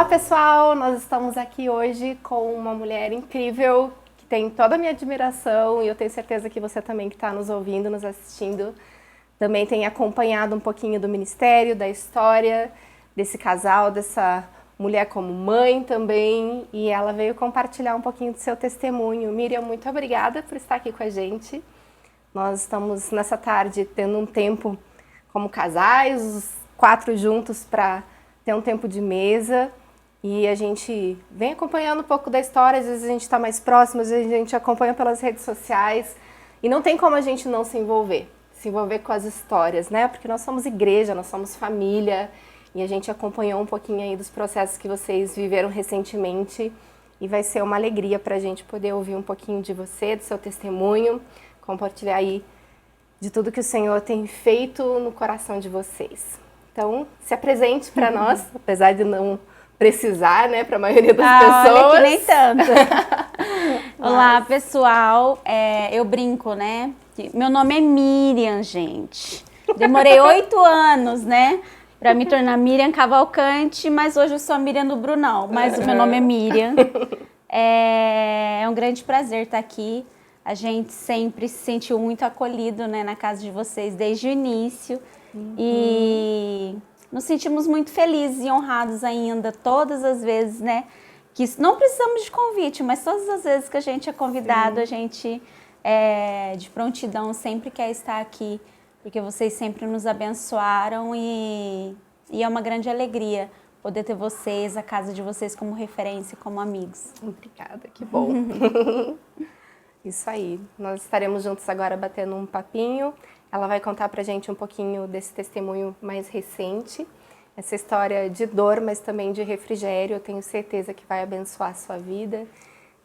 Olá pessoal, nós estamos aqui hoje com uma mulher incrível que tem toda a minha admiração e eu tenho certeza que você também que está nos ouvindo, nos assistindo, também tem acompanhado um pouquinho do ministério, da história desse casal, dessa mulher como mãe também, e ela veio compartilhar um pouquinho do seu testemunho. Miriam, muito obrigada por estar aqui com a gente. Nós estamos nessa tarde tendo um tempo como casais, os 4 juntos para ter um tempo de mesa, e a gente vem acompanhando um pouco da história, às vezes a gente está mais próximo, às vezes a gente acompanha pelas redes sociais, e não tem como a gente não se envolver com as histórias, né? Porque nós somos igreja, nós somos família, e a gente acompanhou um pouquinho aí dos processos que vocês viveram recentemente, e vai ser uma alegria para a gente poder ouvir um pouquinho de você, do seu testemunho, compartilhar aí de tudo que o Senhor tem feito no coração de vocês. Então, se apresente para nós, apesar de não precisar, né, para a maioria das pessoas. Olha que nem tanto. Olá, pessoal. Eu brinco, né? Meu nome é Miriam, gente. Demorei 8 anos, né, para me tornar Miriam Cavalcante, mas hoje eu sou a Miriam do Brunão, mas o meu nome é Miriam. É um grande prazer estar aqui. A gente sempre se sentiu muito acolhido, né, na casa de vocês desde o início. E nos sentimos muito felizes e honrados ainda, todas as vezes, né? Que não precisamos de convite, mas todas as vezes que a gente é convidado, a gente de prontidão sempre quer estar aqui, porque vocês sempre nos abençoaram e é uma grande alegria poder ter vocês, a casa de vocês como referência, como amigos. Obrigada, que bom. Isso aí, nós estaremos juntos agora batendo um papinho. Ela vai contar pra gente um pouquinho desse testemunho mais recente, essa história de dor, mas também de refrigério. Eu tenho certeza que vai abençoar a sua vida.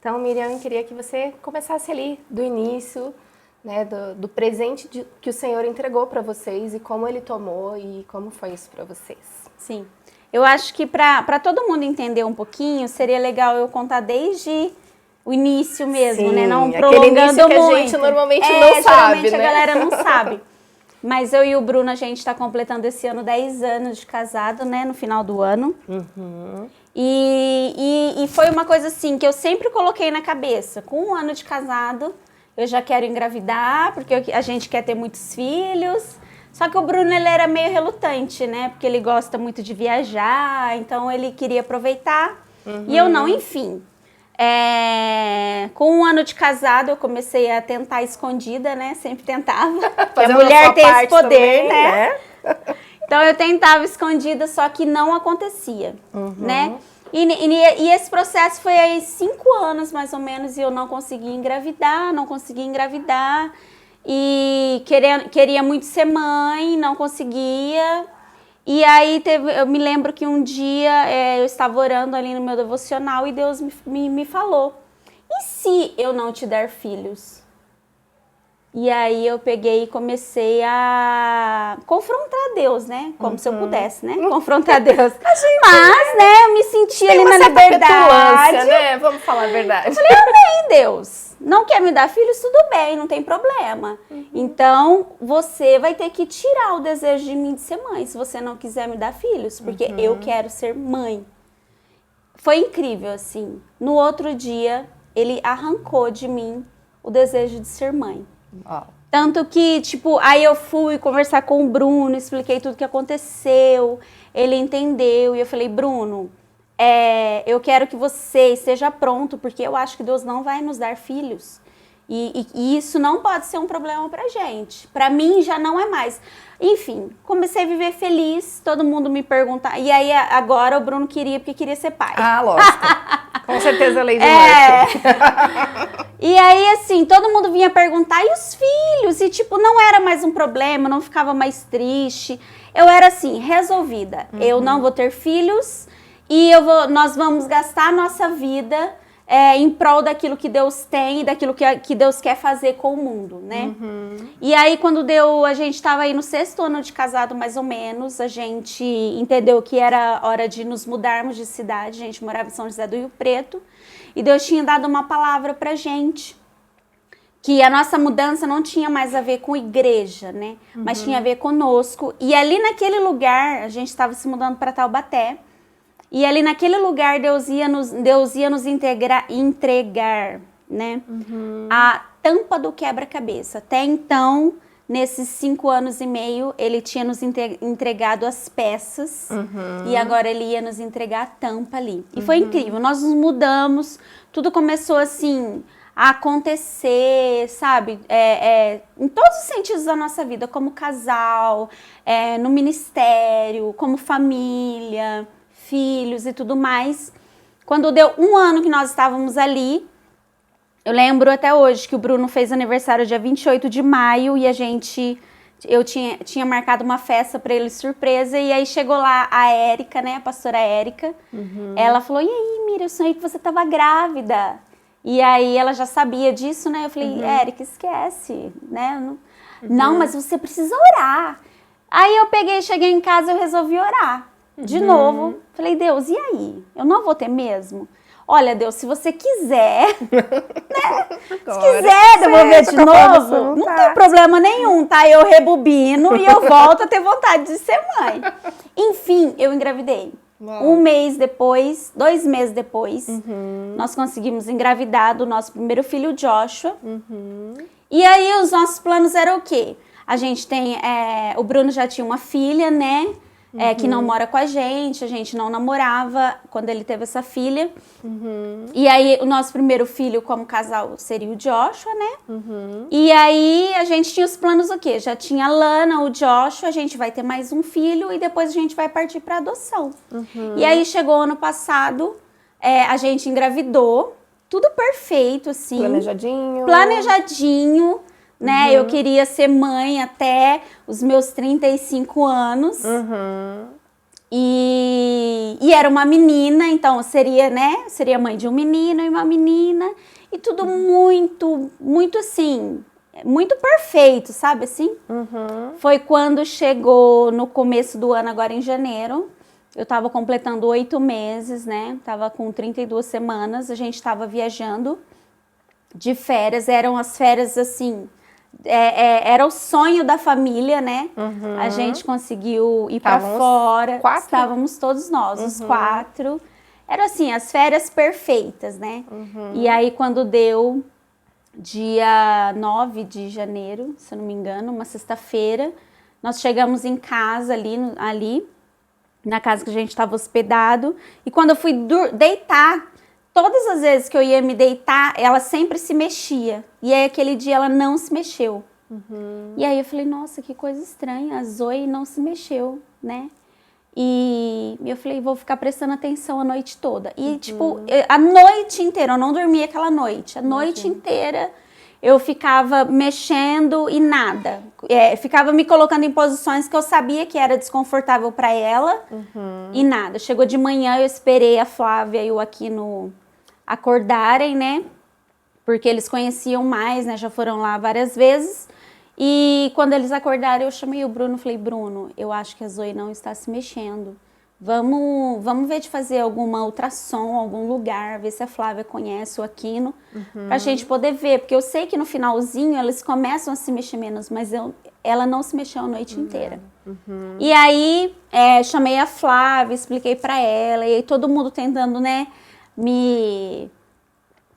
Então, Miriam, eu queria que você começasse ali do início, né, do presente que o Senhor entregou para vocês e como Ele tomou e como foi isso para vocês. Sim, eu acho que para todo mundo entender um pouquinho, seria legal eu contar desde o início mesmo, sim, né? Não prolongando que muito. A gente normalmente não sabe, geralmente né? A galera não sabe. Mas eu e o Bruno, a gente está completando esse ano 10 anos de casado, né? No final do ano. E foi uma coisa assim que eu sempre coloquei na cabeça. Com 1 ano de casado, eu já quero engravidar, porque a gente quer ter muitos filhos. Só que o Bruno, ele era meio relutante, né? Porque ele gosta muito de viajar, então ele queria aproveitar. E eu não, enfim. Com 1 ano de casado, eu comecei a tentar escondida, né? Sempre tentava. Porque a mulher tem esse poder, também, né? Então eu tentava escondida, só que não acontecia, né? E esse processo foi aí 5 anos, mais ou menos, e eu não conseguia engravidar, E queria muito ser mãe, não conseguia. E aí eu me lembro que um dia eu estava orando ali no meu devocional e Deus me falou: e se eu não te der filhos? E aí eu peguei e comecei a confrontar Deus, né? Como se eu pudesse, né? Confrontar Deus. Mas, né, eu me senti ali na liberdade. Né? Vamos falar a verdade. Eu falei, amém, Deus. Não quer me dar filhos? Tudo bem, não tem problema. Então, você vai ter que tirar o desejo de mim de ser mãe, se você não quiser me dar filhos, porque eu quero ser mãe. Foi incrível, assim. No outro dia, ele arrancou de mim o desejo de ser mãe. Tanto que, tipo, aí eu fui conversar com o Bruno, expliquei tudo que aconteceu, ele entendeu, e eu falei, Bruno, eu quero que você esteja pronto, porque eu acho que Deus não vai nos dar filhos. E isso não pode ser um problema pra gente. Pra mim já não é mais. Enfim, comecei a viver feliz, todo mundo me pergunta. E aí agora o Bruno queria, porque queria ser pai. Ah, lógico. Com certeza a lei de Murphy. E aí, assim, todo mundo vinha perguntar, e os filhos? E, tipo, não era mais um problema, não ficava mais triste. Eu era, assim, resolvida. Eu não vou ter filhos e nós vamos gastar a nossa vida em prol daquilo que Deus tem e daquilo que Deus quer fazer com o mundo, né? E aí, quando a gente estava aí no 6º ano de casado, mais ou menos, a gente entendeu que era hora de nos mudarmos de cidade. A gente morava em São José do Rio Preto. E Deus tinha dado uma palavra pra gente, que a nossa mudança não tinha mais a ver com igreja, né? Mas tinha a ver conosco. E ali naquele lugar, a gente estava se mudando para Taubaté, E ali naquele lugar Deus ia nos entregar, né? A tampa do quebra-cabeça. Até então, nesses 5 anos e meio, ele tinha nos entregado as peças e agora ele ia nos entregar a tampa ali. E foi incrível, nós nos mudamos, tudo começou assim a acontecer, sabe? Em todos os sentidos da nossa vida, como casal, no ministério, como família, filhos e tudo mais. Quando deu 1 ano que nós estávamos ali, eu lembro até hoje que o Bruno fez aniversário dia 28 de maio e eu tinha marcado uma festa para ele surpresa e aí chegou lá a Érica, né, a pastora Érica, ela falou, e aí, Miriam, eu sonhei que você estava grávida. E aí ela já sabia disso, né, eu falei, Érica, esquece, né, não, mas você precisa orar. Aí eu cheguei em casa, eu resolvi orar de novo, falei, Deus, e aí? Eu não vou ter mesmo? Olha, Deus, se você quiser, né? Se quiser devolver de novo, não tem problema nenhum, tá? Eu rebobino e eu volto a ter vontade de ser mãe. Enfim, eu engravidei. Uau. 1 mês depois, 2 meses depois, nós conseguimos engravidar do nosso primeiro filho, Joshua. E aí os nossos planos eram o quê? A gente o Bruno já tinha uma filha, né? Que não mora com a gente não namorava quando ele teve essa filha. E aí, o nosso primeiro filho como casal seria o Joshua, né? E aí, a gente tinha os planos o quê? Já tinha a Lana, o Joshua, a gente vai ter mais um filho e depois a gente vai partir para adoção. E aí, chegou ano passado, a gente engravidou, tudo perfeito, assim. Planejadinho. Né? Eu queria ser mãe até os meus 35 anos. E era uma menina, então seria mãe de um menino e uma menina. E tudo muito, muito assim, muito perfeito, sabe assim? Foi quando chegou no começo do ano, agora em janeiro. Eu tava completando 8 meses, né? Tava com 32 semanas, a gente tava viajando de férias. Eram as férias assim... era o sonho da família, né? A gente conseguiu ir para fora. 4? Estávamos todos nós, os 4. Eram assim, as férias perfeitas, né? E aí, quando deu dia 9 de janeiro, se eu não me engano, uma sexta-feira, nós chegamos em casa ali, na casa que a gente estava hospedado. E quando eu fui deitar, todas as vezes que eu ia me deitar, ela sempre se mexia. E aí, aquele dia, ela não se mexeu. E aí, eu falei, nossa, que coisa estranha. A Zoe não se mexeu, né? E eu falei, vou ficar prestando atenção a noite toda. E, tipo, a noite inteira, eu não dormia aquela noite. A noite inteira, eu ficava mexendo e nada. Ficava me colocando em posições que eu sabia que era desconfortável para ela. E nada. Chegou de manhã, eu esperei a Flávia e o Aquino acordarem, né? Porque eles conheciam mais, né? Já foram lá várias vezes. E quando eles acordaram, eu chamei o Bruno, falei, Bruno, eu acho que a Zoe não está se mexendo. Vamos ver de fazer alguma ultrassom, algum lugar, ver se a Flávia conhece o Aquino, pra gente poder ver. Porque eu sei que no finalzinho eles começam a se mexer menos, mas ela não se mexeu a noite inteira. E aí, chamei a Flávia, expliquei pra ela, e aí todo mundo tentando, né,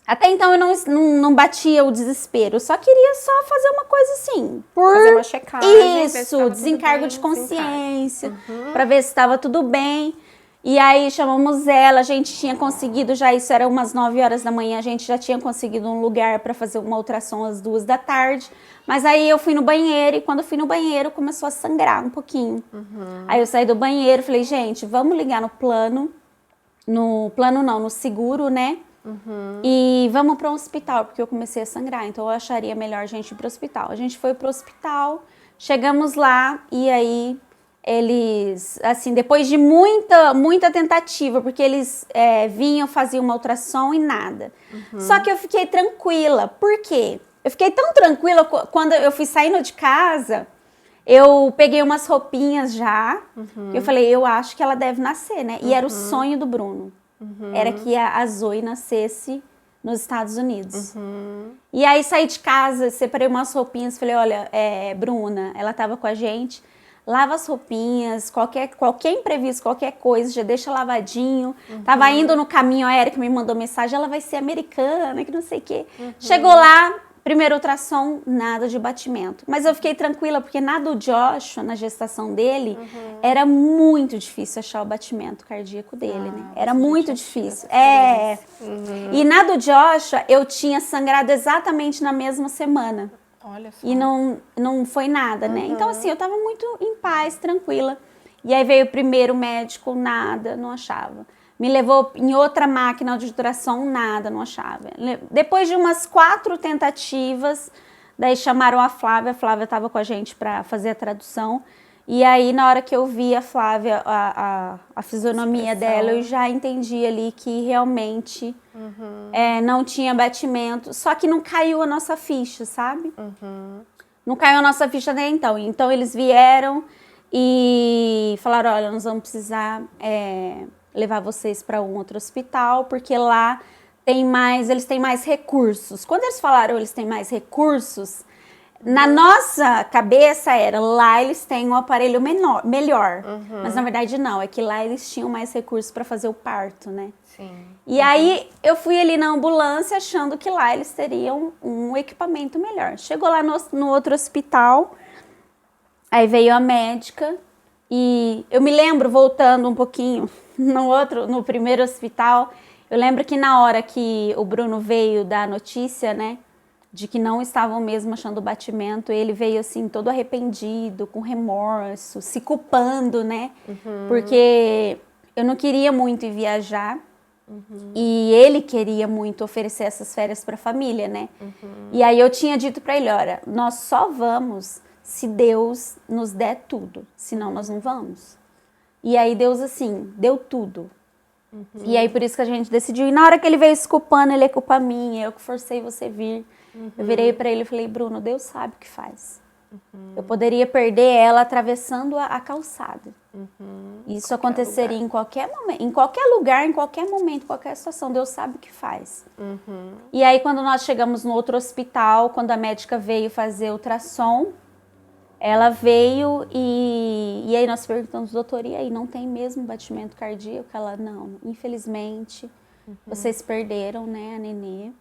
Até então eu não batia o desespero, eu só queria fazer uma coisa assim, fazer uma checagem, isso, desencargo de consciência, para ver se estava tudo bem. E aí chamamos ela, a gente tinha conseguido já, isso era umas 9 horas da manhã, a gente já tinha conseguido um lugar para fazer uma ultrassom às 2 da tarde. Mas aí eu fui no banheiro e quando eu fui no banheiro começou a sangrar um pouquinho. Aí eu saí do banheiro, falei, gente, vamos ligar no plano não, no seguro, né? E vamos para um hospital, porque eu comecei a sangrar, então eu acharia melhor a gente ir para o hospital. A gente foi para o hospital, chegamos lá e aí eles, assim, depois de muita tentativa, porque eles vinham, faziam uma ultrassom e nada. Só que eu fiquei tranquila. Por quê? Eu fiquei tão tranquila quando eu fui saindo de casa, eu peguei umas roupinhas já, eu falei, eu acho que ela deve nascer, né? E era o sonho do Bruno. Era que a Zoe nascesse nos Estados Unidos. E aí saí de casa, separei umas roupinhas, falei, olha, Bruna, ela tava com a gente, lava as roupinhas, qualquer imprevisto, qualquer coisa, já deixa lavadinho. Tava indo no caminho, a Erika me mandou mensagem, ela vai ser americana, que não sei o quê. Chegou lá, primeiro ultrassom, nada de batimento. Mas eu fiquei tranquila, porque na do Joshua, na gestação dele, era muito difícil achar o batimento cardíaco dele, né? Era muito difícil. E na do Joshua, eu tinha sangrado exatamente na mesma semana. Olha só. E não foi nada, né? Então, assim, eu tava muito em paz, tranquila. E aí veio o primeiro médico, nada, não achava. Me levou em outra máquina de ultrassom, nada, não achava. Depois de umas 4 tentativas, daí chamaram a Flávia estava com a gente para fazer a tradução. E aí, na hora que eu vi a Flávia, a fisionomia dela, eu já entendi ali que realmente não tinha batimento. Só que não caiu a nossa ficha, sabe? Não caiu a nossa ficha até então. Então, eles vieram e falaram, olha, nós vamos precisar levar vocês para um outro hospital, porque lá eles têm mais recursos. Quando eles falaram eles têm mais recursos, na nossa cabeça era, lá eles têm um aparelho melhor. Mas na verdade não, é que lá eles tinham mais recursos para fazer o parto, né? Sim. E aí eu fui ali na ambulância achando que lá eles teriam um equipamento melhor. Chegou lá no outro hospital, aí veio a médica e eu me lembro, voltando um pouquinho, no primeiro hospital, eu lembro que na hora que o Bruno veio dar a notícia, né, de que não estavam mesmo achando o batimento, ele veio assim todo arrependido, com remorso, se culpando, né? Porque eu não queria muito ir viajar e ele queria muito oferecer essas férias para a família, né? E aí eu tinha dito para ele, olha, nós só vamos se Deus nos der tudo, senão nós não vamos. E aí Deus assim, deu tudo. E aí por isso que a gente decidiu. E na hora que ele veio se culpando, ele é culpa minha, eu que forcei você vir. Eu virei para ele e falei, Bruno, Deus sabe o que faz. Eu poderia perder ela atravessando a calçada. Isso aconteceria em qualquer momento, em qualquer lugar, em qualquer momento, qualquer situação. Deus sabe o que faz. E aí quando nós chegamos no outro hospital, quando a médica veio fazer ultrassom, ela veio e aí nós perguntamos, doutor, e aí, não tem mesmo batimento cardíaco? Ela, não, infelizmente, vocês perderam, né, a nenê.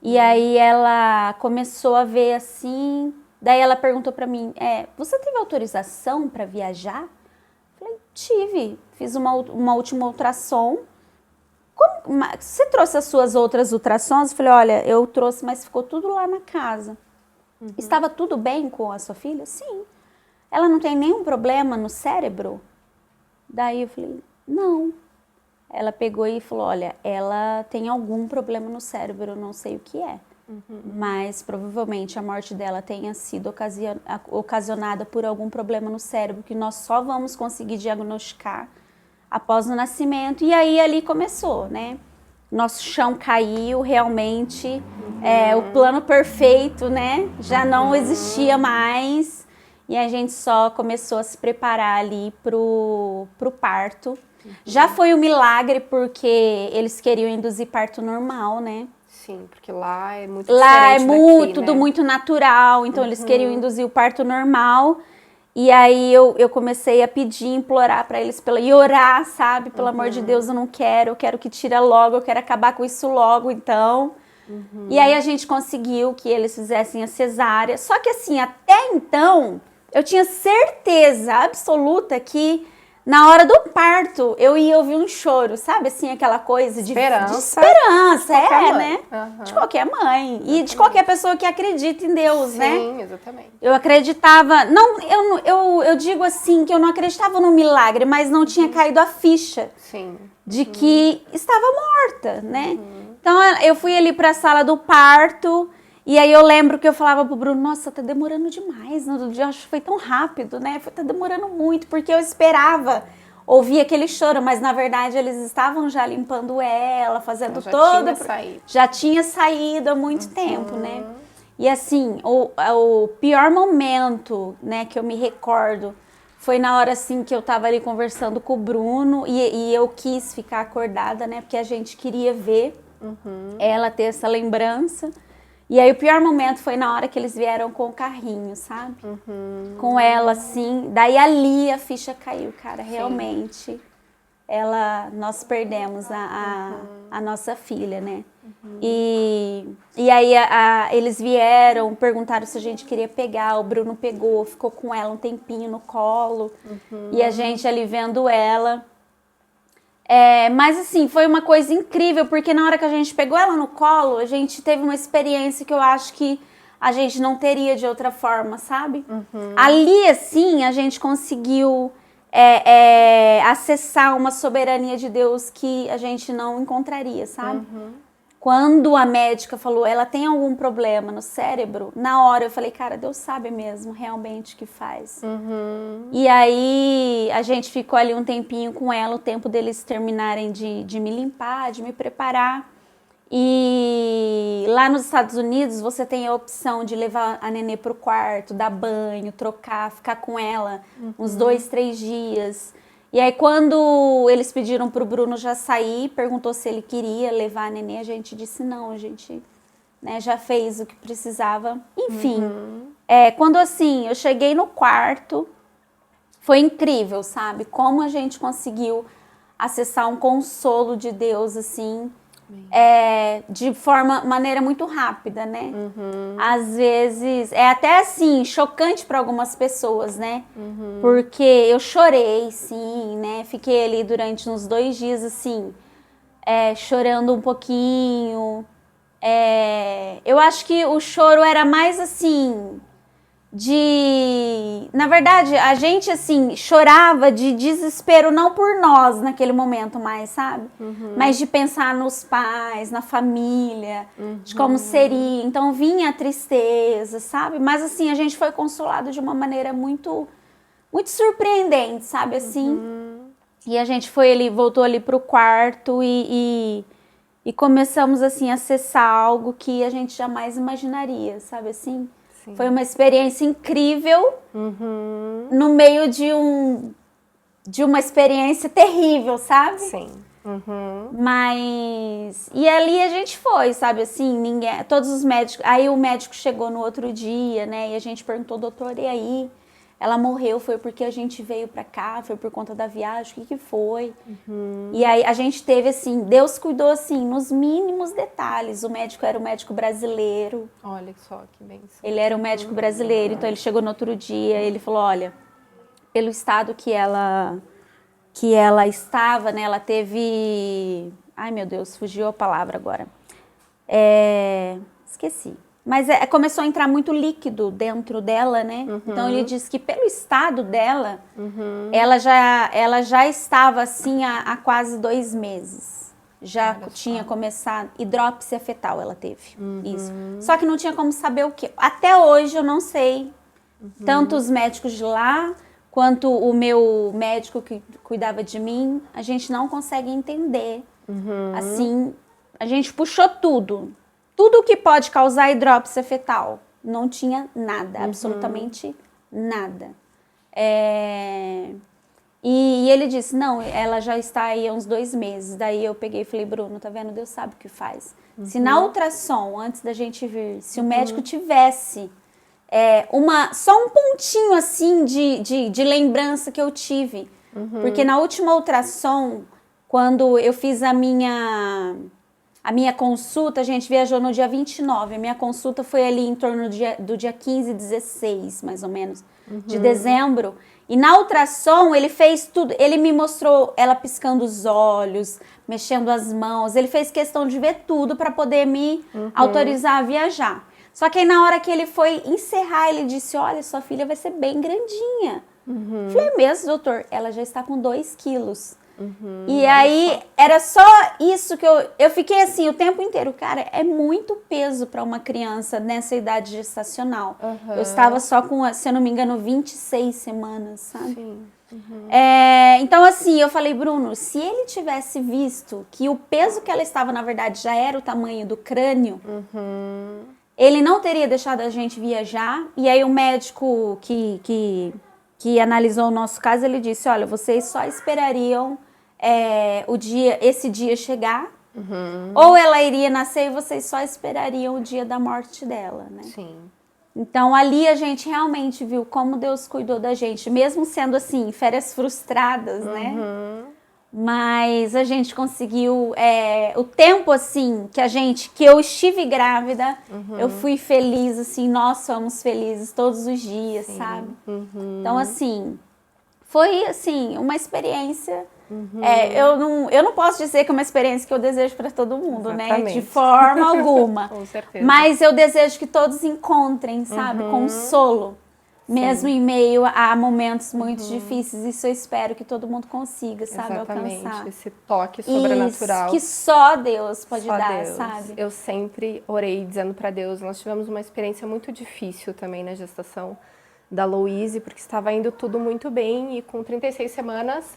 E aí ela começou a ver assim, daí ela perguntou pra mim, você teve autorização para viajar? Eu falei, tive, fiz uma última ultrassom. Você trouxe as suas outras ultrassons? Eu falei, olha, eu trouxe, mas ficou tudo lá na casa. Estava tudo bem com a sua filha? Sim. Ela não tem nenhum problema no cérebro? Daí eu falei, não. Ela pegou e falou, olha, ela tem algum problema no cérebro, eu não sei o que é. Mas provavelmente a morte dela tenha sido ocasionada por algum problema no cérebro, que nós só vamos conseguir diagnosticar após o nascimento. E aí ali começou, né? Nosso chão caiu, realmente, o plano perfeito, né? Já não existia mais e a gente só começou a se preparar ali pro parto. Já foi um milagre porque eles queriam induzir parto normal, né? Sim, porque lá é muito lá é diferente daqui, tudo né? muito natural, então eles queriam induzir o parto normal. E aí eu comecei a pedir, implorar para eles e orar, sabe? Pelo amor de Deus, eu quero que tira logo, eu quero acabar com isso logo, então. E aí a gente conseguiu que eles fizessem a cesárea. Só que assim, até então, eu tinha certeza absoluta que na hora do parto eu ia ouvir um choro, sabe? Assim, aquela coisa de esperança, né? De qualquer mãe. Exatamente. E de qualquer pessoa que acredita em Deus, né? Sim, exatamente. Eu acreditava, eu digo assim, que eu não acreditava no milagre, mas não tinha caído a ficha de que estava morta, né? Então eu fui ali para a sala do parto. E aí eu lembro que eu falava pro Bruno, nossa, tá demorando demais, eu acho que foi tão rápido, né? Tá demorando muito, porque eu esperava ouvir aquele choro, mas na verdade eles estavam já limpando ela, fazendo todo... Já tinha saído há muito tempo, né? E assim, o pior momento, né, que eu me recordo, foi na hora assim que eu tava ali conversando com o Bruno e eu quis ficar acordada, né? Porque a gente queria ver ela ter essa lembrança. E aí o pior momento foi na hora que eles vieram com o carrinho, sabe? Com ela, assim. Daí ali a ficha caiu, cara, realmente. Nós perdemos a nossa filha, né? E aí eles vieram, perguntaram se a gente queria pegar, o Bruno pegou, ficou com ela um tempinho no colo, e a gente ali vendo ela. Mas assim, foi uma coisa incrível, porque na hora que a gente pegou ela no colo, a gente teve uma experiência que eu acho que a gente não teria de outra forma, sabe? Ali, assim, a gente conseguiu acessar uma soberania de Deus que a gente não encontraria, sabe? Quando a médica falou, ela tem algum problema no cérebro, na hora eu falei, cara, Deus sabe mesmo realmente o que faz. E aí a gente ficou ali um tempinho com ela, o tempo deles terminarem de me limpar, de me preparar. E lá nos Estados Unidos você tem a opção de levar a nenê pro quarto, dar banho, trocar, ficar com ela uns 2, 3 dias. E aí quando eles pediram pro Bruno já sair, perguntou se ele queria levar a nenê, a gente disse não, a gente, né, já fez o que precisava. Enfim, quando assim eu cheguei no quarto, foi incrível, sabe? Como a gente conseguiu acessar um consolo de Deus assim, de maneira muito rápida, né? Às vezes é até assim chocante para algumas pessoas, né? Porque eu chorei, sim, né? Fiquei ali durante uns 2 dias assim, chorando um pouquinho. Eu acho que o choro era mais assim na verdade, a gente assim chorava de desespero não por nós naquele momento mais, sabe? Mas de pensar nos pais, na família, de como seria. Então vinha a tristeza, sabe? Mas assim, a gente foi consolado de uma maneira muito muito surpreendente, sabe assim? E a gente voltou ali pro quarto e começamos assim a acessar algo que a gente jamais imaginaria, sabe assim? Foi uma experiência incrível no meio de uma experiência terrível, sabe? Sim. Mas... E ali a gente foi, sabe? Assim, todos os médicos... Aí o médico chegou no outro dia, né? E a gente perguntou, doutor, e aí? Ela morreu, foi porque a gente veio pra cá? Foi por conta da viagem? O que foi? E aí a gente teve, assim... Deus cuidou, assim, nos mínimos detalhes. O médico era um médico brasileiro. Olha só que bênção. Ele era um médico brasileiro, então ele chegou no outro dia, ele falou, olha, pelo estado que ela estava, né, ela teve... Ai, meu Deus, fugiu a palavra agora. Esqueci. Mas começou a entrar muito líquido dentro dela, né? Então ele disse que pelo estado dela, ela já estava assim há quase 2 meses. Já tinha começado, hidrópsia fetal ela teve, isso. Só que não tinha como saber o que. Até hoje eu não sei, tanto os médicos de lá, quanto o meu médico que cuidava de mim, a gente não consegue entender. Assim, a gente puxou tudo que pode causar hidrópsia fetal. Não tinha nada, absolutamente nada. E ele disse, não, ela já está aí há uns 2 meses. Daí eu peguei e falei, Bruno, tá vendo? Deus sabe o que faz. Se na ultrassom, antes da gente vir, se o médico tivesse só um pontinho assim de lembrança que eu tive. Porque na última ultrassom, quando eu fiz a minha consulta, a gente viajou no dia 29. A minha consulta foi ali em torno do dia 15, 16, mais ou menos, de dezembro. E na ultrassom, ele fez tudo. Ele me mostrou ela piscando os olhos, mexendo as mãos. Ele fez questão de ver tudo para poder me autorizar a viajar. Só que aí na hora que ele foi encerrar, ele disse, olha, sua filha vai ser bem grandinha. Falei, mesmo, doutor? Ela já está com 2 quilos. E aí, era só isso que eu fiquei assim o tempo inteiro. Cara, é muito peso para uma criança nessa idade gestacional. Eu estava só com, se eu não me engano, 26 semanas, sabe? Sim. Então, assim, eu falei, Bruno, se ele tivesse visto que o peso que ela estava, na verdade, já era o tamanho do crânio, ele não teria deixado a gente viajar. E aí o médico que analisou o nosso caso, ele disse, olha, vocês só esperariam esse dia chegar Ou ela iria nascer e vocês só esperariam o dia da morte dela, né? Sim. Então, ali a gente realmente viu como Deus cuidou da gente, mesmo sendo assim, férias frustradas, né? Mas a gente conseguiu, o tempo assim, que eu estive grávida, eu fui feliz, assim, nós somos felizes todos os dias, sabe? Então, assim, foi assim, uma experiência. Eu não posso dizer que é uma experiência que eu desejo para todo mundo, né? De forma alguma. Com certeza. Mas eu desejo que todos encontrem, sabe? Consolo. Mesmo em meio a momentos muito difíceis. Isso eu espero que todo mundo consiga, sabe? Exatamente. Alcançar. Esse toque sobrenatural. Isso, que só Deus pode Só dar, Deus. sabe? Eu sempre orei dizendo para Deus. Nós tivemos uma experiência muito difícil também na gestação da Louise, porque estava indo tudo muito bem e com 36 semanas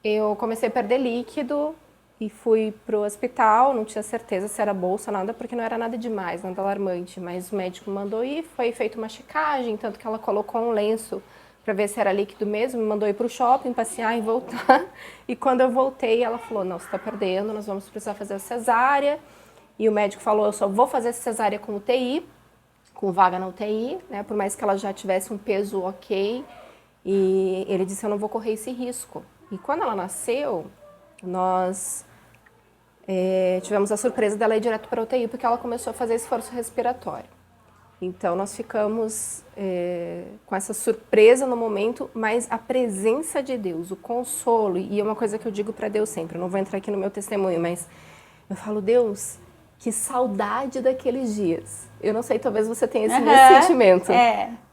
eu comecei a perder líquido e fui pro hospital, não tinha certeza se era bolsa, nada, porque não era nada demais, nada alarmante, mas o médico mandou ir, foi feita uma checagem, tanto que ela colocou um lenço para ver se era líquido mesmo, me mandou ir pro shopping, passear e voltar. E quando eu voltei, ela falou, não, você tá perdendo, nós vamos precisar fazer a cesárea. E o médico falou, eu só vou fazer a cesárea com UTI, com vaga na UTI, né, por mais que ela já tivesse um peso ok. E ele disse, eu não vou correr esse risco. E quando ela nasceu, nós tivemos a surpresa dela ir direto para a UTI, porque ela começou a fazer esforço respiratório. Então, nós ficamos com essa surpresa no momento, mas a presença de Deus, o consolo, e é uma coisa que eu digo para Deus sempre, eu não vou entrar aqui no meu testemunho, mas eu falo, Deus, que saudade daqueles dias. Eu não sei, talvez você tenha esse mesmo sentimento.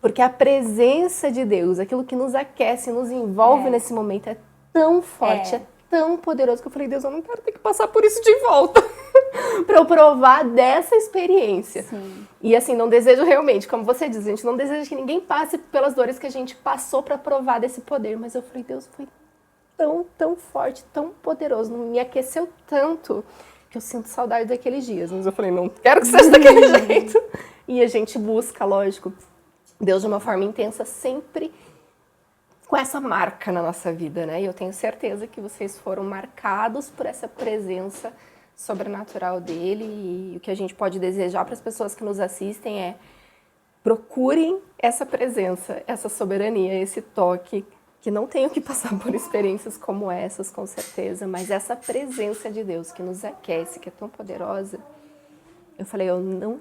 Porque a presença de Deus, aquilo que nos aquece, nos envolve nesse momento, é tão forte, é tão poderoso que eu falei, Deus, eu não quero ter que passar por isso de volta para eu provar dessa experiência. Sim. E assim, não desejo realmente, como você diz, a gente não deseja que ninguém passe pelas dores que a gente passou para provar desse poder, mas eu falei, Deus, foi tão, tão forte, tão poderoso, me aqueceu tanto que eu sinto saudade daqueles dias. Mas eu falei, não quero que seja daquele jeito. E a gente busca, lógico, Deus de uma forma intensa, sempre com essa marca na nossa vida, né? E eu tenho certeza que vocês foram marcados por essa presença sobrenatural dele. E o que a gente pode desejar para as pessoas que nos assistem é procurem essa presença, essa soberania, esse toque, que não tenham que passar por experiências como essas, com certeza, mas essa presença de Deus que nos aquece, que é tão poderosa. Eu falei, eu não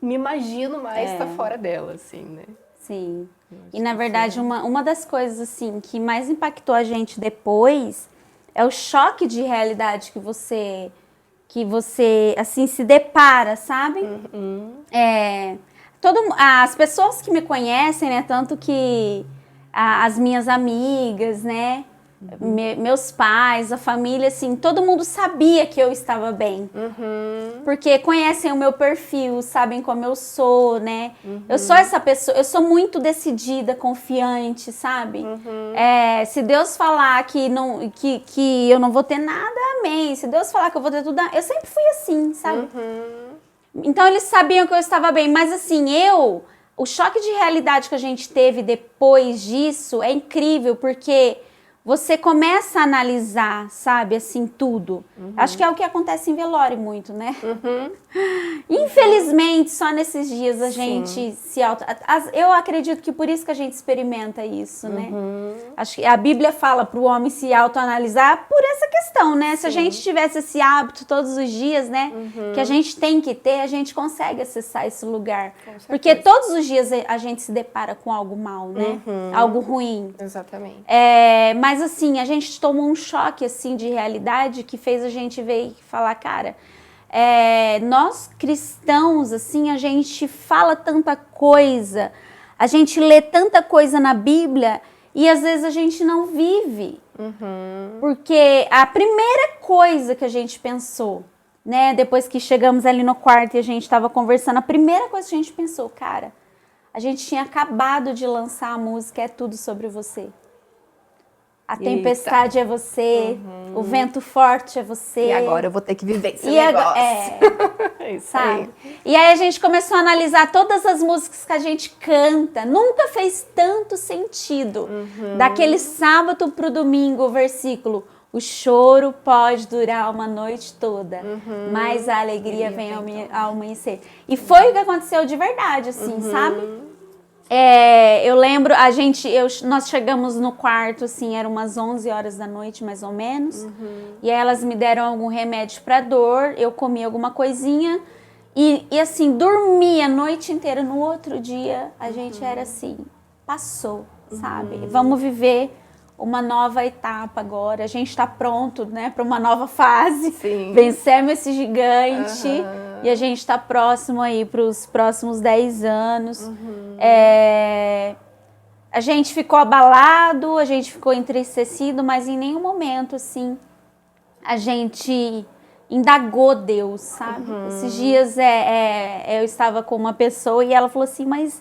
me imagino mais estar fora dela, assim, né? Sim. E na verdade, uma das coisas assim que mais impactou a gente depois é o choque de realidade que você assim se depara, sabe? As pessoas que me conhecem, né, tanto que as minhas amigas, né, meus pais, a família, assim, todo mundo sabia que eu estava bem. Porque conhecem o meu perfil, sabem como eu sou, né? Eu sou essa pessoa, eu sou muito decidida, confiante, sabe? Se Deus falar que eu não vou ter nada, amém. Se Deus falar que eu vou ter tudo, eu sempre fui assim, sabe? Então eles sabiam que eu estava bem, mas assim, o choque de realidade que a gente teve depois disso é incrível, porque você começa a analisar, sabe, assim, tudo. Acho que é o que acontece em velório muito, né? Infelizmente, só nesses dias a gente eu acredito que por isso que a gente experimenta isso, né? Acho que a Bíblia fala para o homem se autoanalisar por essa questão, né? Se a gente tivesse esse hábito todos os dias, né? Que a gente tem que ter, a gente consegue acessar esse lugar. Porque todos os dias a gente se depara com algo mal, né? Algo ruim. Exatamente. Mas assim, a gente tomou um choque assim de realidade que fez a gente ver e falar, cara, nós cristãos, assim, a gente fala tanta coisa, a gente lê tanta coisa na Bíblia e às vezes a gente não vive. Porque a primeira coisa que a gente pensou, né, depois que chegamos ali no quarto e a gente estava conversando, a primeira coisa que a gente pensou, cara, a gente tinha acabado de lançar a música É Tudo Sobre Você. A tempestade é você, o vento forte é você. E agora eu vou ter que viver esse negócio. É isso sabe? aí. E aí a gente começou a analisar todas as músicas que a gente canta. Nunca fez tanto sentido. Daquele sábado pro domingo, o versículo: o choro pode durar uma noite toda, mas a alegria vem ao amanhecer. E foi o que aconteceu de verdade, assim, sabe? Eu lembro, nós chegamos no quarto, assim, eram umas 11 horas da noite, mais ou menos. E aí elas me deram algum remédio para dor, eu comi alguma coisinha e assim, dormi a noite inteira. No outro dia, a gente era assim, passou, sabe? Vamos viver uma nova etapa agora. A gente está pronto, né, para uma nova fase. Sim. Vencemos esse gigante e a gente está próximo aí para os próximos 10 anos. A gente ficou abalado, a gente ficou entristecido, mas em nenhum momento, assim, a gente indagou Deus, sabe? Esses dias eu estava com uma pessoa e ela falou assim, mas...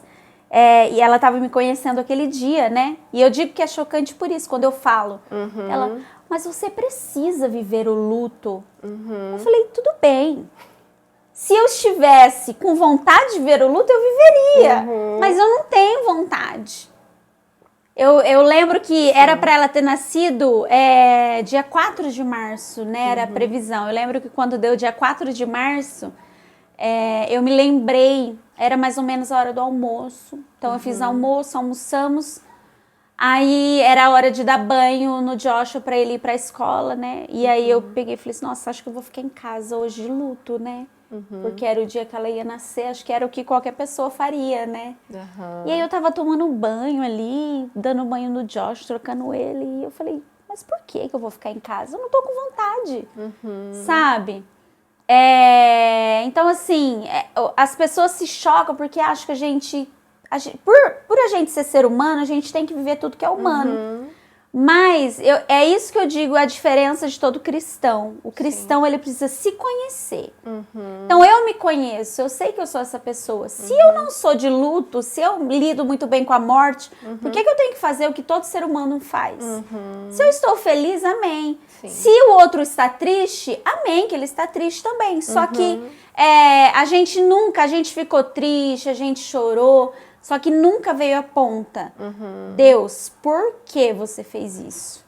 e ela estava me conhecendo aquele dia, né? E eu digo que é chocante por isso, quando eu falo. Ela, mas você precisa viver o luto. Eu falei, tudo bem. Se eu estivesse com vontade de ver o luto, eu viveria. Mas eu não tenho vontade. Eu lembro que era para ela ter nascido dia 4 de março, né? Era a previsão. Eu lembro que quando deu dia 4 de março, eu me lembrei, era mais ou menos a hora do almoço. Então eu fiz almoço, almoçamos. Aí era a hora de dar banho no Joshua para ele ir para a escola, né? E aí eu peguei e falei assim, nossa, acho que eu vou ficar em casa hoje de luto, né? Porque era o dia que ela ia nascer, acho que era o que qualquer pessoa faria, né? E aí eu tava tomando banho ali, dando banho no Josh, trocando ele, e eu falei, mas por que eu vou ficar em casa? Eu não tô com vontade, sabe? Então, assim, as pessoas se chocam porque acham que a gente por a gente ser humano, a gente tem que viver tudo que é humano. Mas é isso que eu digo, a diferença de todo cristão. O cristão, ele precisa se conhecer. Então, eu me conheço, eu sei que eu sou essa pessoa. Se eu não sou de luto, se eu lido muito bem com a morte, por que eu tenho que fazer o que todo ser humano faz? Se eu estou feliz, amém. Sim. Se o outro está triste, amém, que ele está triste também. Só que a gente ficou triste, a gente chorou, só que nunca veio a ponta. Deus, por que você fez isso?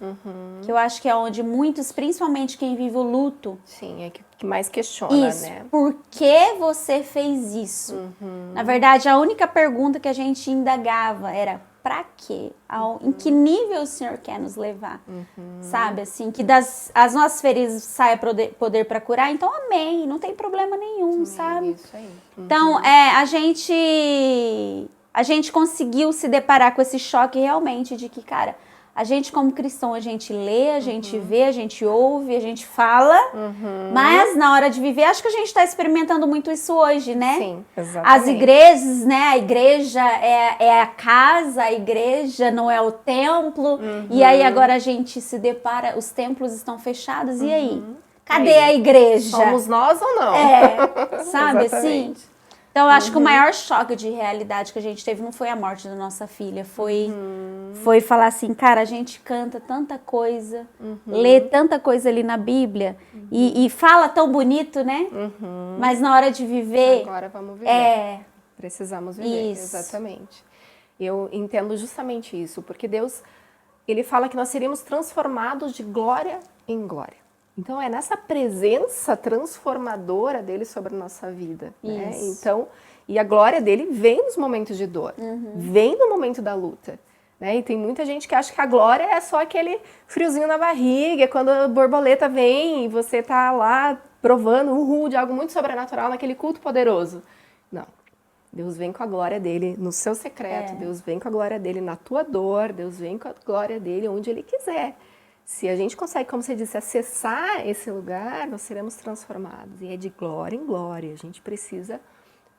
Que eu acho que é onde muitos, principalmente quem vive o luto... Sim, é que mais questiona, isso, né? Por que você fez isso? Na verdade, a única pergunta que a gente indagava era, pra quê? Em que nível o Senhor quer nos levar? Sabe, assim, que as nossas feridas saia poder para curar, então amém, não tem problema nenhum, sabe? Isso aí. Então, a gente conseguiu se deparar com esse choque realmente de que, cara, a gente como cristão, a gente lê, a gente vê, a gente ouve, a gente fala, mas na hora de viver, acho que a gente está experimentando muito isso hoje, né? Sim, exatamente. As igrejas, né? A igreja é a casa, a igreja não é o templo, e aí agora a gente se depara, os templos estão fechados, e aí? Cadê a igreja? Somos nós ou não? Sabe assim? Então, eu acho que o maior choque de realidade que a gente teve não foi a morte da nossa filha, foi falar assim, cara, a gente canta tanta coisa, lê tanta coisa ali na Bíblia e fala tão bonito, né? Mas na hora de viver... Agora vamos viver. Precisamos viver, isso. Exatamente. Eu entendo justamente isso, porque Deus, Ele fala que nós seríamos transformados de glória em glória. Então, é nessa presença transformadora dele sobre a nossa vida. Né? Então, e a glória dele vem nos momentos de dor, vem no momento da luta. Né? E tem muita gente que acha que a glória é só aquele friozinho na barriga, quando a borboleta vem e você tá lá provando de algo muito sobrenatural naquele culto poderoso. Não. Deus vem com a glória dele no seu secreto, Deus vem com a glória dele na tua dor, Deus vem com a glória dele onde ele quiser. Se a gente consegue, como você disse, acessar esse lugar, nós seremos transformados. E é de glória em glória. A gente precisa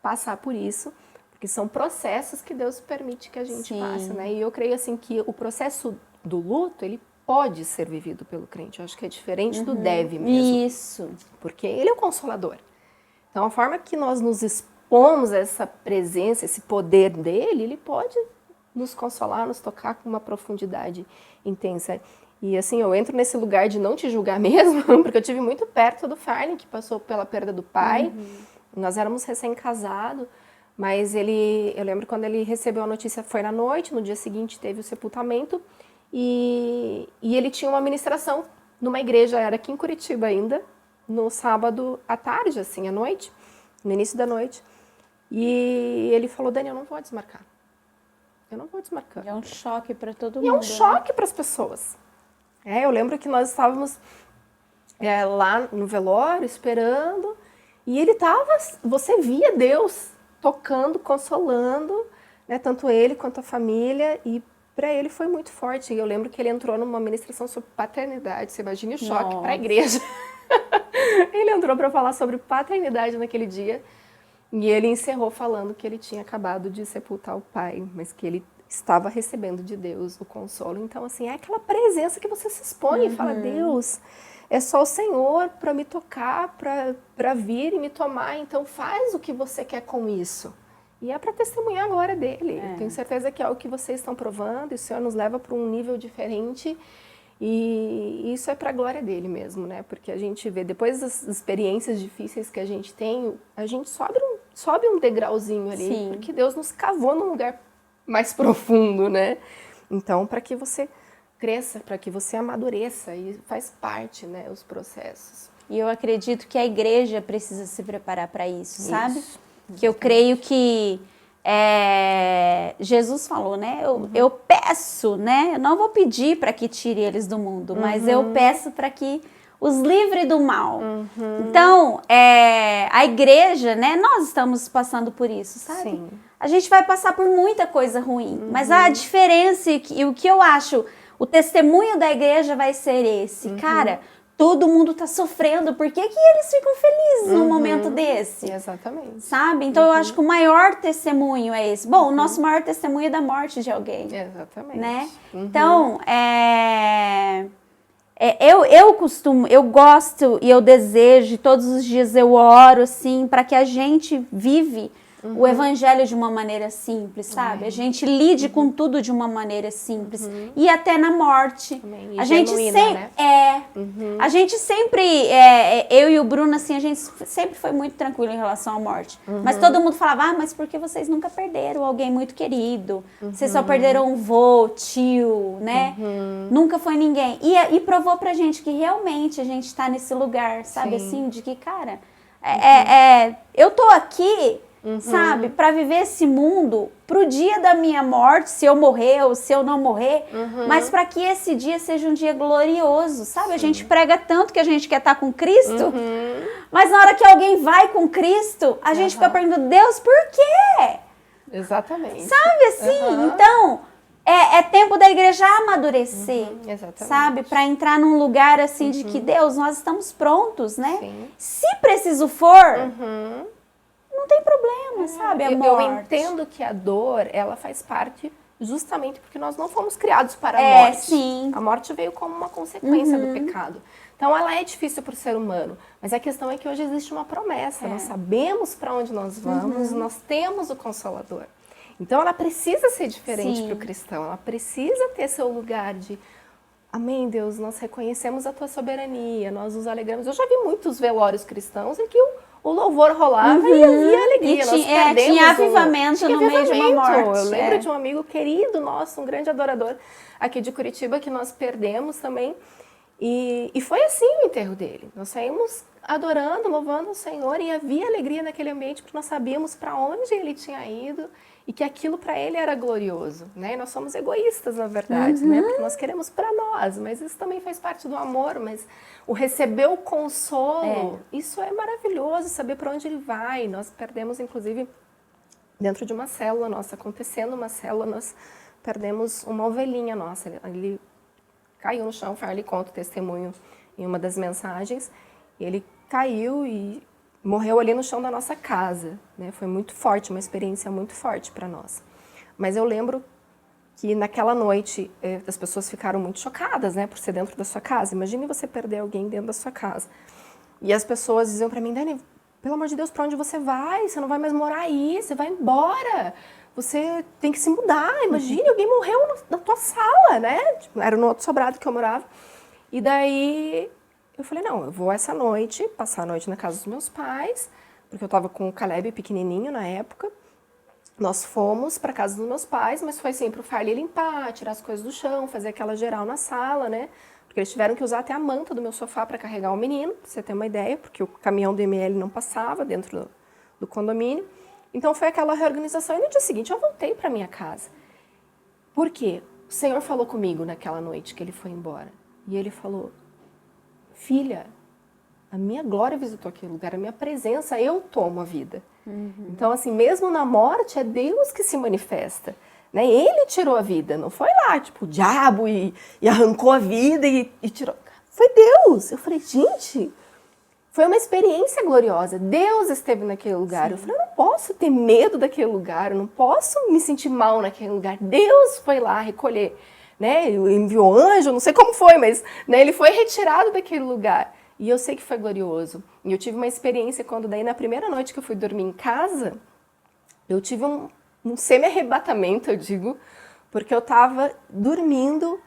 passar por isso, porque são processos que Deus permite que a gente passe, né? E eu creio assim que o processo do luto, ele pode ser vivido pelo crente. Eu acho que é diferente do deve mesmo. Isso. Porque ele é o consolador. Então, a forma que nós nos expomos a essa presença, esse poder dele, ele pode nos consolar, nos tocar com uma profundidade intensa. E assim, eu entro nesse lugar de não te julgar mesmo, porque eu tive muito perto do Farley, que passou pela perda do pai. Nós éramos recém-casados, mas eu lembro quando ele recebeu a notícia, foi na noite, no dia seguinte teve o sepultamento, e ele tinha uma ministração numa igreja, era aqui em Curitiba ainda, no sábado à tarde, assim, à noite, no início da noite. E ele falou, Dani, eu não vou desmarcar. Eu não vou desmarcar. E é um choque para todo mundo. E é um choque para as pessoas. Eu lembro que nós estávamos lá no velório, esperando, e ele estava, você via Deus tocando, consolando, né, tanto ele quanto a família, e para ele foi muito forte. E eu lembro que ele entrou numa ministração sobre paternidade, você imagina o choque para a igreja. Ele entrou para falar sobre paternidade naquele dia, e ele encerrou falando que ele tinha acabado de sepultar o pai, mas que ele estava recebendo de Deus o consolo. Então, assim, é aquela presença que você se expõe e fala, Deus, é só o Senhor para me tocar, para vir e me tomar, então faz o que você quer com isso. E é para testemunhar a glória dele. Eu tenho certeza que é o que vocês estão provando, e o Senhor nos leva para um nível diferente, e isso é para a glória dele mesmo, né? Porque a gente vê, depois das experiências difíceis que a gente tem, a gente sobe um degrauzinho ali, Sim. porque Deus nos cavou num lugar mais profundo, né? Então, para que você cresça, para que você amadureça, e faz parte, né, os processos. E eu acredito que a igreja precisa se preparar para isso, sabe? Isso. Que eu creio que Jesus falou, né? Eu peço, né? Eu não vou pedir para que tire eles do mundo, mas eu peço para que os livre do mal. Então, a igreja, né? Nós estamos passando por isso, sabe? Sim. A gente vai passar por muita coisa ruim, mas a diferença e o que eu acho, o testemunho da igreja vai ser esse. Cara, todo mundo está sofrendo, por que eles ficam felizes num momento desse? Exatamente. Sabe? Então eu acho que o maior testemunho é esse. Bom, o nosso maior testemunho é da morte de alguém. Exatamente. Né? Então, eu gosto e eu desejo, todos os dias eu oro, assim, para que a gente vive o evangelho de uma maneira simples, sabe? A gente lide com tudo de uma maneira simples. E até na morte. E a gente genuína, sempre, né? a gente sempre, eu e o Bruno, assim, a gente sempre foi muito tranquilo em relação à morte. Mas todo mundo falava, mas porque vocês nunca perderam alguém muito querido? Vocês só perderam um vô, tio, né? Nunca foi ninguém. E provou pra gente que realmente a gente tá nesse lugar, sabe? Sim. Assim, de que, cara, eu tô aqui, sabe? Pra viver esse mundo pro dia da minha morte, se eu morrer ou se eu não morrer, mas para que esse dia seja um dia glorioso, sabe? Sim. A gente prega tanto que a gente quer estar com Cristo, mas na hora que alguém vai com Cristo, a gente fica perguntando, Deus, por quê? Exatamente. Sabe assim? Então, é tempo da igreja amadurecer, Exatamente. sabe? Para entrar num lugar assim de que, Deus, nós estamos prontos, né? Sim. Se preciso for, não tem problema, sabe? Eu entendo que a dor, ela faz parte justamente porque nós não fomos criados para a morte. Sim. A morte veio como uma consequência do pecado. Então, ela é difícil para o ser humano. Mas a questão é que hoje existe uma promessa. Nós sabemos para onde nós vamos, nós temos o Consolador. Então, ela precisa ser diferente para o cristão. Ela precisa ter seu lugar de... Amém, Deus, nós reconhecemos a Tua soberania, nós nos alegramos. Eu já vi muitos velórios cristãos em que o louvor rolava e havia alegria. Nós perdemos tinha avivamento no meio de uma morte. Eu lembro de um amigo querido nosso, um grande adorador aqui de Curitiba, que nós perdemos também. E foi assim o enterro dele. Nós saímos adorando, louvando o Senhor, e havia alegria naquele ambiente porque nós sabíamos para onde ele tinha ido e que aquilo para ele era glorioso, né? E nós somos egoístas, na verdade, né? Porque nós queremos para nós, mas isso também faz parte do amor, mas o receber o consolo, isso é maravilhoso, saber para onde ele vai. Nós perdemos, inclusive, dentro de uma célula nossa, acontecendo uma célula, nós perdemos uma ovelhinha nossa. Ele caiu no chão, o Farley conta o testemunho em uma das mensagens, e ele caiu e morreu ali no chão da nossa casa, né? Foi muito forte, uma experiência muito forte para nós. Mas eu lembro que naquela noite as pessoas ficaram muito chocadas, né, por ser dentro da sua casa. Imagine você perder alguém dentro da sua casa. E as pessoas diziam para mim, Dani, pelo amor de Deus, para onde você vai? Você não vai mais morar aí, você vai embora. Você tem que se mudar. Imagine, alguém morreu na tua sala, né? Era no outro sobrado que eu morava. E daí eu falei, não, eu vou essa noite, passar a noite na casa dos meus pais, porque eu estava com o Caleb pequenininho na época. Nós fomos para casa dos meus pais, mas foi sempre o Farley limpar, tirar as coisas do chão, fazer aquela geral na sala, né? Porque eles tiveram que usar até a manta do meu sofá para carregar o menino, pra você ter uma ideia, porque o caminhão do ML não passava dentro do condomínio. Então foi aquela reorganização e no dia seguinte eu voltei para minha casa. Por quê? O Senhor falou comigo naquela noite que ele foi embora. E ele falou, filha, a minha glória visitou aquele lugar, a minha presença, eu tomo a vida. Então, assim, mesmo na morte, é Deus que se manifesta. Né? Ele tirou a vida, não foi lá, tipo, o diabo e arrancou a vida e tirou. Foi Deus. Eu falei, gente, foi uma experiência gloriosa. Deus esteve naquele lugar. Sim. Eu falei, eu não posso ter medo daquele lugar, eu não posso me sentir mal naquele lugar. Deus foi lá recolher. Né? Ele enviou anjo, não sei como foi, mas né, ele foi retirado daquele lugar. E eu sei que foi glorioso. E eu tive uma experiência quando daí na primeira noite que eu fui dormir em casa, eu tive um semi-arrebatamento, eu digo, porque eu estava dormindo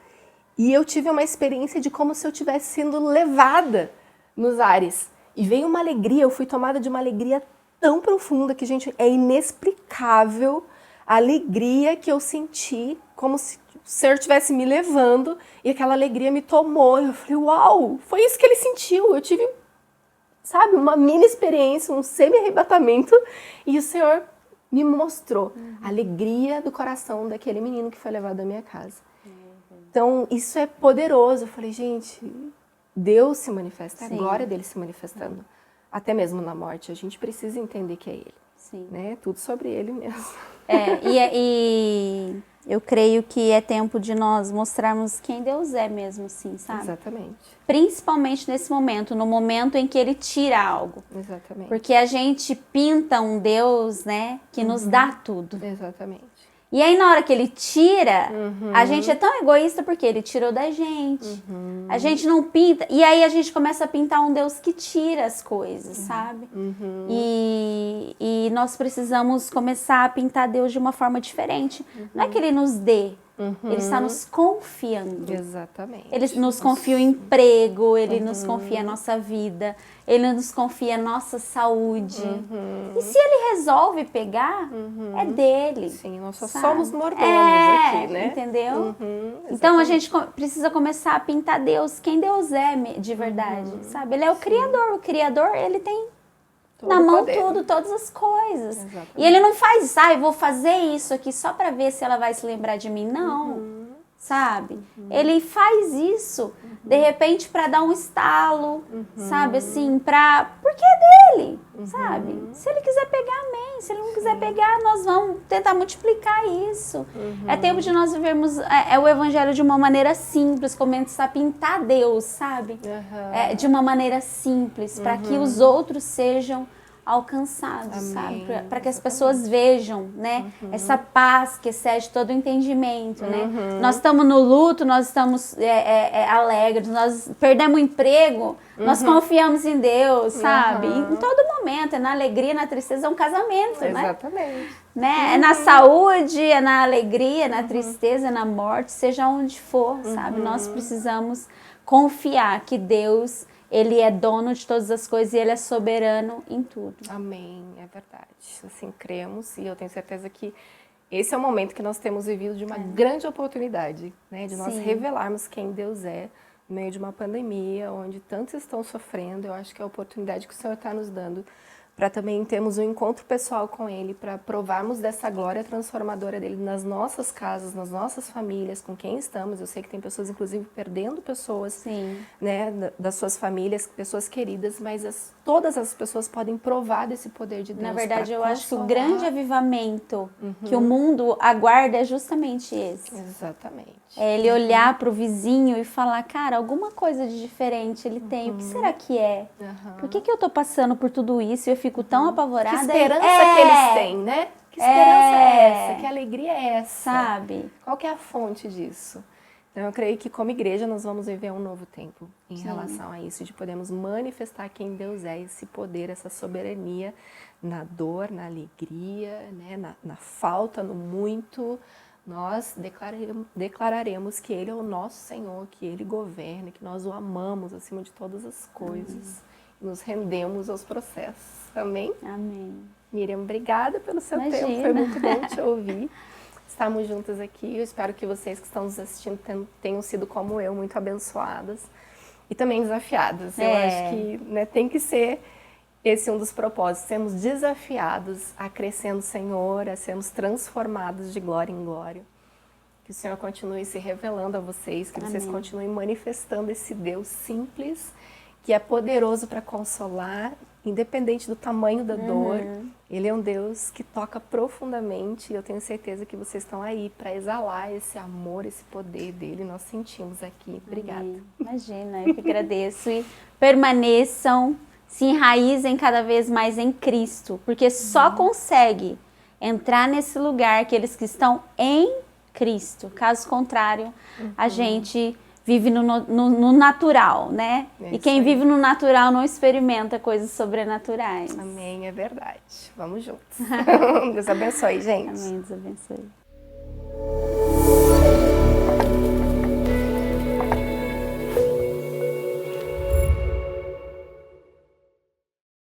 e eu tive uma experiência de como se eu tivesse sendo levada nos ares. E veio uma alegria, eu fui tomada de uma alegria tão profunda que, gente, é inexplicável a alegria que eu senti, como se o Senhor estivesse me levando e aquela alegria me tomou. Eu falei, uau, foi isso que ele sentiu. Eu tive, sabe, uma mini experiência, um semi-arrebatamento e o Senhor me mostrou a alegria do coração daquele menino que foi levado da minha casa. Então, isso é poderoso. Eu falei, gente, Deus se manifesta, é a glória dele se manifestando. Até mesmo na morte, a gente precisa entender que é ele. Sim. Né? Tudo sobre ele mesmo. E eu creio que é tempo de nós mostrarmos quem Deus é mesmo, assim, sabe? Exatamente. Principalmente nesse momento, no momento em que ele tira algo. Exatamente. Porque a gente pinta um Deus, né, que nos dá tudo. Exatamente. E aí na hora que ele tira, a gente é tão egoísta porque ele tirou da gente. A gente não pinta. E aí a gente começa a pintar um Deus que tira as coisas, sabe? E nós precisamos começar a pintar Deus de uma forma diferente. Não é que ele nos dê. Ele está nos confiando. Exatamente. Ele nos confia o emprego, ele nos confia a nossa vida, ele nos confia a nossa saúde. E se ele resolve pegar, é dele. Sim, nós só somos mordomos aqui, né? Entendeu? Então a gente precisa começar a pintar Deus, quem Deus é de verdade, sabe? Ele é o Criador, ele tem todo na mão tudo, todas as coisas. Exatamente. E ele não faz, eu vou fazer isso aqui só para ver se ela vai se lembrar de mim. Não, sabe? Ele faz isso, de repente, para dar um estalo, sabe? Assim, porque é dele, sabe? Se ele quiser pegar, amém. Se ele não quiser pegar, nós vamos tentar multiplicar isso. É tempo de nós vivermos o evangelho de uma maneira simples, começar a pintar Deus, sabe? De uma maneira simples, para que os outros sejam alcançados, amém, sabe? Para que as pessoas vejam, né? Essa paz que excede todo o entendimento, né? Nós estamos no luto, nós estamos alegres, nós perdemos o emprego, nós confiamos em Deus, sabe? Em todo momento, é na alegria, na tristeza, é um casamento, né? Exatamente. Né? É na saúde, é na alegria, é na tristeza, é na morte, seja onde for, sabe? Nós precisamos confiar que Deus, ele é dono de todas as coisas e ele é soberano em tudo. Amém, é verdade. Assim, cremos e eu tenho certeza que esse é o momento que nós temos vivido de uma grande oportunidade, né? De nós revelarmos quem Deus é no meio de uma pandemia, onde tantos estão sofrendo. Eu acho que é a oportunidade que o Senhor está nos dando para também termos um encontro pessoal com Ele, para provarmos dessa glória transformadora dele nas nossas casas, nas nossas famílias, com quem estamos. Eu sei que tem pessoas, inclusive, perdendo pessoas, né, das suas famílias, pessoas queridas, mas todas as pessoas podem provar desse poder de Deus. Na verdade, eu acho que o grande avivamento que o mundo aguarda é justamente esse. Exatamente. É ele olhar para o vizinho e falar, cara, alguma coisa de diferente ele tem, o que será que é? Por que eu estou passando por tudo isso e eu fico tão apavorada? Que esperança que eles têm, né? Que esperança é essa? Que alegria é essa? Sabe? Qual que é a fonte disso? Então, eu creio que como igreja nós vamos viver um novo tempo em relação a isso, de podermos manifestar quem Deus é, esse poder, essa soberania na dor, na alegria, né? na falta, no muito. Nós declararemos que Ele é o nosso Senhor, que Ele governa, que nós o amamos acima de todas as coisas. nos rendemos aos processos. Amém? Amém. Miriam, obrigada pelo seu Imagina. tempo, foi muito bom te ouvir. Estamos juntas aqui, eu espero que vocês que estão nos assistindo tenham sido como eu, muito abençoadas e também desafiadas. Eu acho que, né, tem que ser esse um dos propósitos, sermos desafiados a crescer no Senhor, a sermos transformados de glória em glória. Que o Senhor continue se revelando a vocês, que vocês continuem manifestando esse Deus simples, que é poderoso para consolar, independente do tamanho da dor. Ele é um Deus que toca profundamente e eu tenho certeza que vocês estão aí para exalar esse amor, esse poder dele. Nós sentimos aqui. Obrigada. Amém. Imagina, eu que agradeço. E permaneçam, se enraizem cada vez mais em Cristo, porque só consegue entrar nesse lugar aqueles que estão em Cristo. Caso contrário, a gente vive no natural, né? E quem vive no natural não experimenta coisas sobrenaturais. Amém, é verdade. Vamos juntos. Deus abençoe, gente. Amém, Deus abençoe.